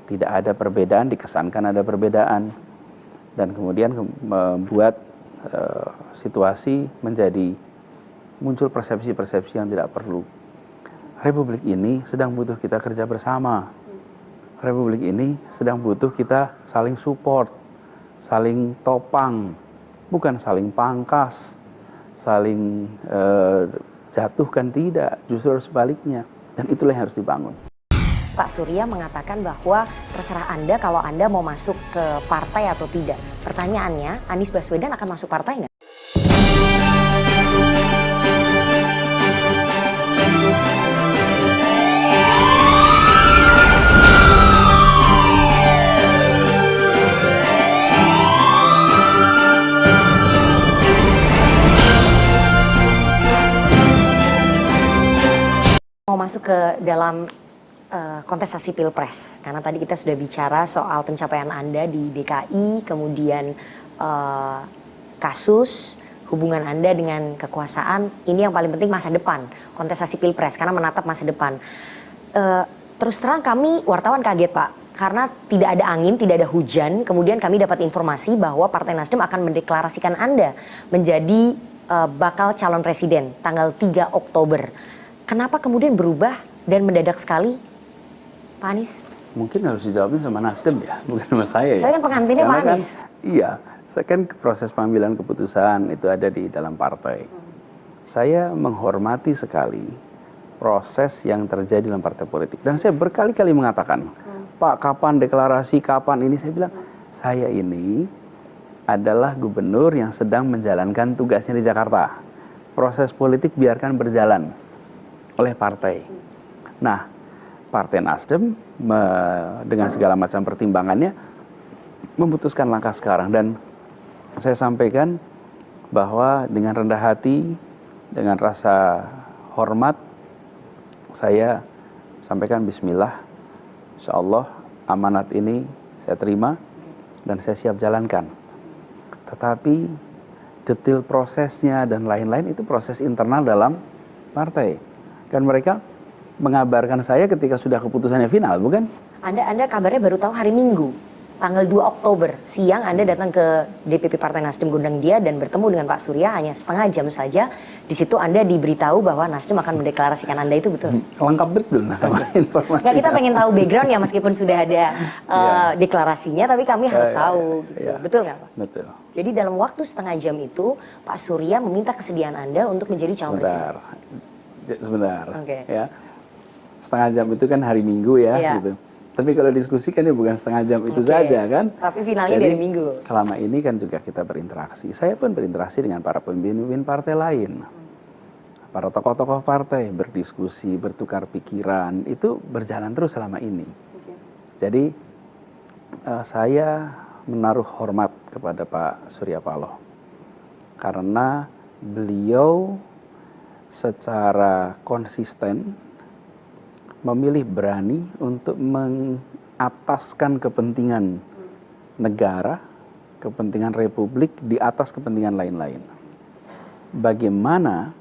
Tidak ada perbedaan dikesankan ada perbedaan. Dan kemudian membuat situasi menjadi muncul persepsi-persepsi yang tidak perlu. Republik ini sedang butuh kita kerja bersama. Republik ini sedang butuh kita saling support, saling topang, bukan saling pangkas, saling jatuhkan, tidak, justru sebaliknya. Dan itulah yang harus dibangun. Pak Surya mengatakan bahwa terserah Anda kalau Anda mau masuk ke partai atau tidak. Pertanyaannya, Anies Baswedan akan masuk partai nggak? Mau masuk ke dalam kontestasi Pilpres, karena tadi kita sudah bicara soal pencapaian Anda di DKI, kemudian kasus, hubungan Anda dengan kekuasaan, ini yang paling penting masa depan, kontestasi Pilpres, karena menatap masa depan. Terus terang kami wartawan kaget Pak, karena tidak ada angin, tidak ada hujan, kemudian kami dapat informasi bahwa Partai Nasdem akan mendeklarasikan Anda menjadi bakal calon presiden tanggal 3 Oktober. Kenapa kemudian berubah dan mendadak sekali, Pak Anies? Mungkin harus dijawabin sama Nasdem ya, bukan sama saya ya. Saya kan pengantinnya Pak Anies. Iya, saya kan proses pengambilan keputusan itu ada di dalam partai. Saya menghormati sekali proses yang terjadi dalam partai politik. Dan saya berkali-kali mengatakan, Pak, kapan deklarasi, kapan ini? Saya bilang, saya ini adalah gubernur yang sedang menjalankan tugasnya di Jakarta. Proses politik biarkan berjalan oleh partai. Nah, Partai Nasdem dengan segala macam pertimbangannya memutuskan langkah sekarang. Dan saya sampaikan bahwa dengan rendah hati, dengan rasa hormat, saya sampaikan bismillah, insya Allah amanat ini saya terima dan saya siap jalankan. Tetapi detail prosesnya dan lain-lain itu proses internal dalam partai. Dan mereka mengabarkan saya ketika sudah keputusannya final, bukan? Anda kabarnya baru tahu hari Minggu, tanggal 2 Oktober siang Anda datang ke DPP Partai Nasdem Gondang Dia dan bertemu dengan Pak Surya hanya setengah jam saja. Di situ Anda diberitahu bahwa Nasdem akan mendeklarasikan Anda, itu betul? Lengkap betul informasi. Nggak, kita pengen tahu background ya, meskipun sudah ada deklarasinya, tapi kami harus tahu. Gitu. Betul nggak Pak? Betul. Jadi dalam waktu setengah jam itu Pak Surya meminta kesediaan Anda untuk menjadi calon presiden. Sebentar. Okay. Ya. Setengah jam itu kan hari Minggu ya, gitu. Tapi kalau diskusi kan ya bukan setengah jam itu saja kan. Tapi finalnya dari Minggu. Selama ini kan juga kita berinteraksi. Saya pun berinteraksi dengan para pemimpin partai lain. Para tokoh-tokoh partai berdiskusi, bertukar pikiran, itu berjalan terus selama ini. Jadi saya menaruh hormat kepada Pak Surya Paloh. Karena beliau secara konsisten memilih berani untuk mengataskan kepentingan negara, kepentingan republik di atas kepentingan lain-lain. Bagaimana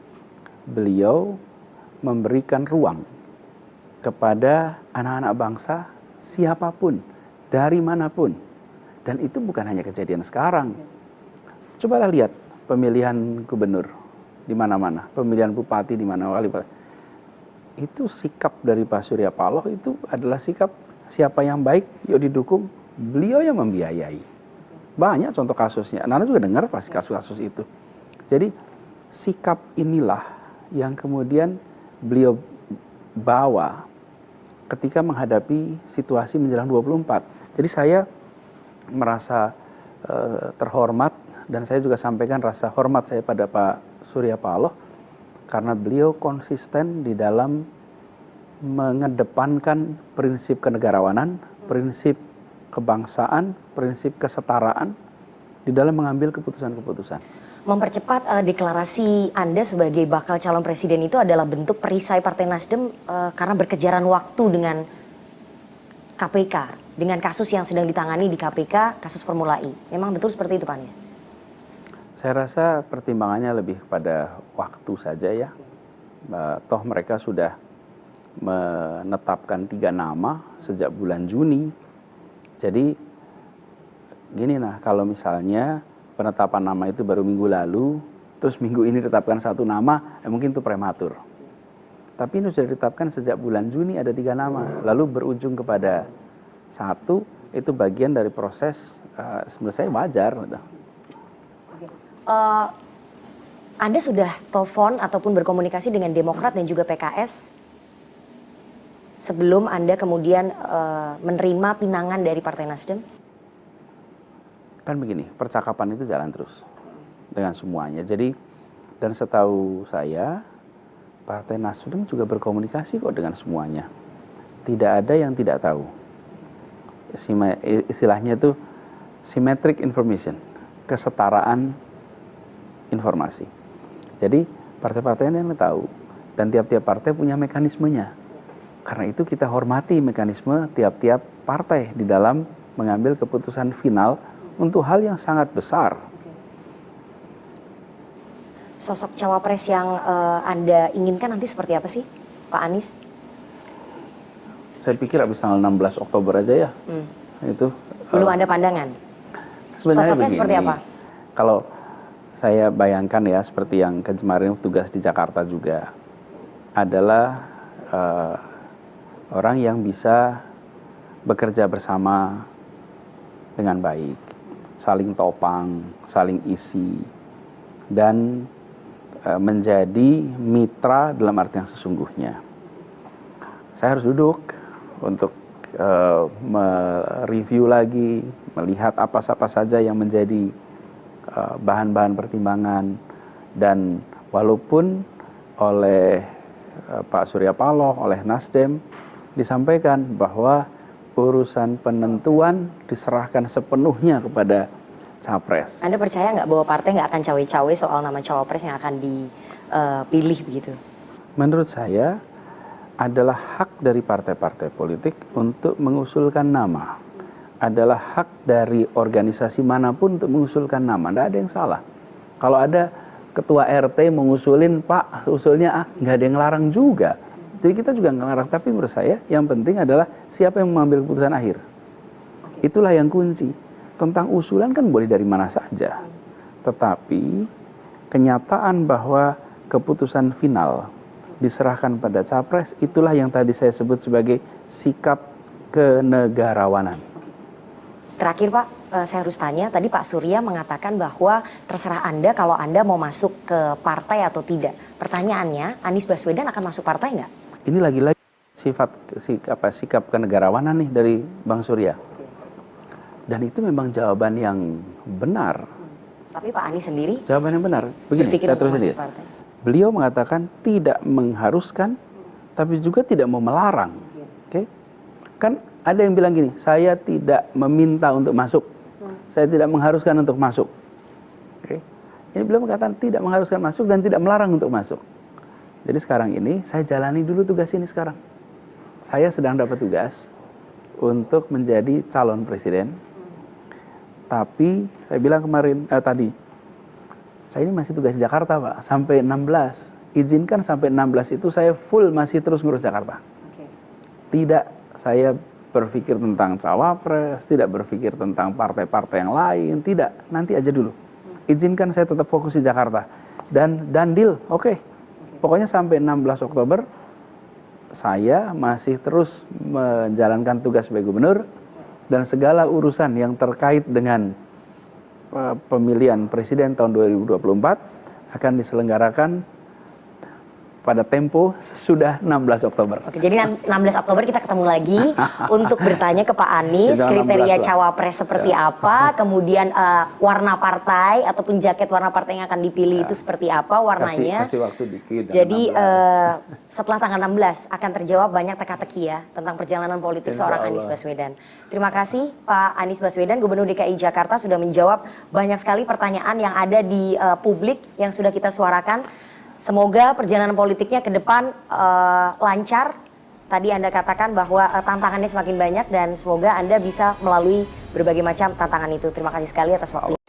beliau memberikan ruang kepada anak-anak bangsa siapapun, dari manapun. Dan itu bukan hanya kejadian sekarang. Cobalah lihat pemilihan gubernur di mana-mana, pemilihan bupati di mana-mana. Itu sikap dari Pak Surya Paloh itu adalah sikap siapa yang baik, yuk didukung, beliau yang membiayai. Banyak contoh kasusnya, Nana juga dengar pasti kasus-kasus itu. Jadi sikap inilah yang kemudian beliau bawa ketika menghadapi situasi menjelang 24. Jadi saya merasa terhormat dan saya juga sampaikan rasa hormat saya pada Pak Surya Paloh karena beliau konsisten di dalam mengedepankan prinsip kenegarawanan, prinsip kebangsaan, prinsip kesetaraan di dalam mengambil keputusan-keputusan. Mempercepat deklarasi Anda sebagai bakal calon presiden itu adalah bentuk perisai Partai Nasdem karena berkejaran waktu dengan KPK, dengan kasus yang sedang ditangani di KPK, kasus Formula E. Memang betul seperti itu Pak Anies? Saya rasa pertimbangannya lebih kepada waktu saja ya. Toh mereka sudah menetapkan 3 nama sejak bulan Juni. Jadi gini nah, kalau misalnya penetapan nama itu baru minggu lalu, terus minggu ini ditetapkan 1 nama, mungkin itu prematur. Tapi ini sudah ditetapkan sejak bulan Juni ada 3 nama, lalu berujung kepada 1, itu bagian dari proses menurut saya wajar. Anda sudah telepon ataupun berkomunikasi dengan Demokrat dan juga PKS sebelum Anda kemudian menerima pinangan dari Partai Nasdem? Kan begini, percakapan itu jalan terus dengan semuanya. Jadi, dan setahu saya, Partai Nasdem juga berkomunikasi kok dengan semuanya. Tidak ada yang tidak tahu. Istilahnya itu symmetric information, kesetaraan informasi. Jadi partai-partai yang tahu dan tiap-tiap partai punya mekanismenya. Karena itu kita hormati mekanisme tiap-tiap partai di dalam mengambil keputusan final untuk hal yang sangat besar. Sosok cawapres yang Anda inginkan nanti seperti apa sih, Pak Anies? Saya pikir habis tanggal 16 Oktober aja ya. Itu belum ada pandangan. Sosoknya begini, seperti apa? Kalau saya bayangkan ya, seperti yang kemarin tugas di Jakarta juga, adalah orang yang bisa bekerja bersama dengan baik, saling topang, saling isi, dan menjadi mitra dalam arti yang sesungguhnya. Saya harus duduk untuk mereview lagi, melihat apa saja yang menjadi bahan-bahan pertimbangan, dan walaupun oleh Pak Surya Paloh, oleh Nasdem disampaikan bahwa urusan penentuan diserahkan sepenuhnya kepada capres. Anda percaya nggak bahwa partai nggak akan cawe-cawe soal nama cawapres yang akan dipilih begitu? Menurut saya adalah hak dari partai-partai politik untuk mengusulkan nama. Adalah hak dari organisasi manapun untuk mengusulkan nama. Tidak ada yang salah. Kalau ada ketua RT mengusulin, Pak, usulnya nggak ada yang larang juga. Jadi kita juga nggak larang. Tapi menurut saya yang penting adalah siapa yang mengambil keputusan akhir. Itulah yang kunci. Tentang usulan kan boleh dari mana saja. Tetapi kenyataan bahwa keputusan final diserahkan pada capres, itulah yang tadi saya sebut sebagai sikap kenegarawanan. Terakhir Pak, saya harus tanya, tadi Pak Surya mengatakan bahwa terserah Anda kalau Anda mau masuk ke partai atau tidak. Pertanyaannya, Anies Baswedan akan masuk partai nggak? Ini lagi-lagi sikap kenegarawanan nih dari Bang Surya. Dan itu memang jawaban yang benar. Tapi Pak Anies sendiri Jawaban yang benar. Begini, berpikir saya untuk terus masuk lihat. partai. Beliau mengatakan tidak mengharuskan, tapi juga tidak mau melarang. Oke? Kan ada yang bilang gini, saya tidak meminta untuk masuk. Saya tidak mengharuskan untuk masuk. Oke? Ini beliau mengatakan tidak mengharuskan masuk dan tidak melarang untuk masuk. Jadi sekarang ini saya jalani dulu tugas ini sekarang. Saya sedang dapat tugas untuk menjadi calon presiden. Tapi saya bilang tadi, saya ini masih tugas di Jakarta Pak, sampai 16. Izinkan sampai 16 itu saya full masih terus ngurus Jakarta. Tidak saya berpikir tentang cawapres, tidak berpikir tentang partai-partai yang lain, tidak. Nanti aja dulu. Izinkan saya tetap fokus di Jakarta. Dan deal, oke. Pokoknya sampai 16 Oktober, saya masih terus menjalankan tugas sebagai gubernur. Dan segala urusan yang terkait dengan pemilihan presiden tahun 2024 akan diselenggarakan pada tempo sesudah 16 Oktober. Oke, jadi 16 Oktober kita ketemu lagi untuk bertanya ke Pak Anies kriteria cawapres seperti apa, kemudian warna partai ataupun jaket warna partai yang akan dipilih itu seperti apa warnanya. Kasih waktu dikit. Jadi setelah tanggal 16 akan terjawab banyak teka-teki ya tentang perjalanan politik seorang Anies Baswedan. Terima kasih Pak Anies Baswedan, Gubernur DKI Jakarta sudah menjawab banyak sekali pertanyaan yang ada di publik yang sudah kita suarakan. Semoga perjalanan politiknya ke depan lancar. Tadi Anda katakan bahwa tantangannya semakin banyak dan semoga Anda bisa melalui berbagai macam tantangan itu. Terima kasih sekali atas waktunya.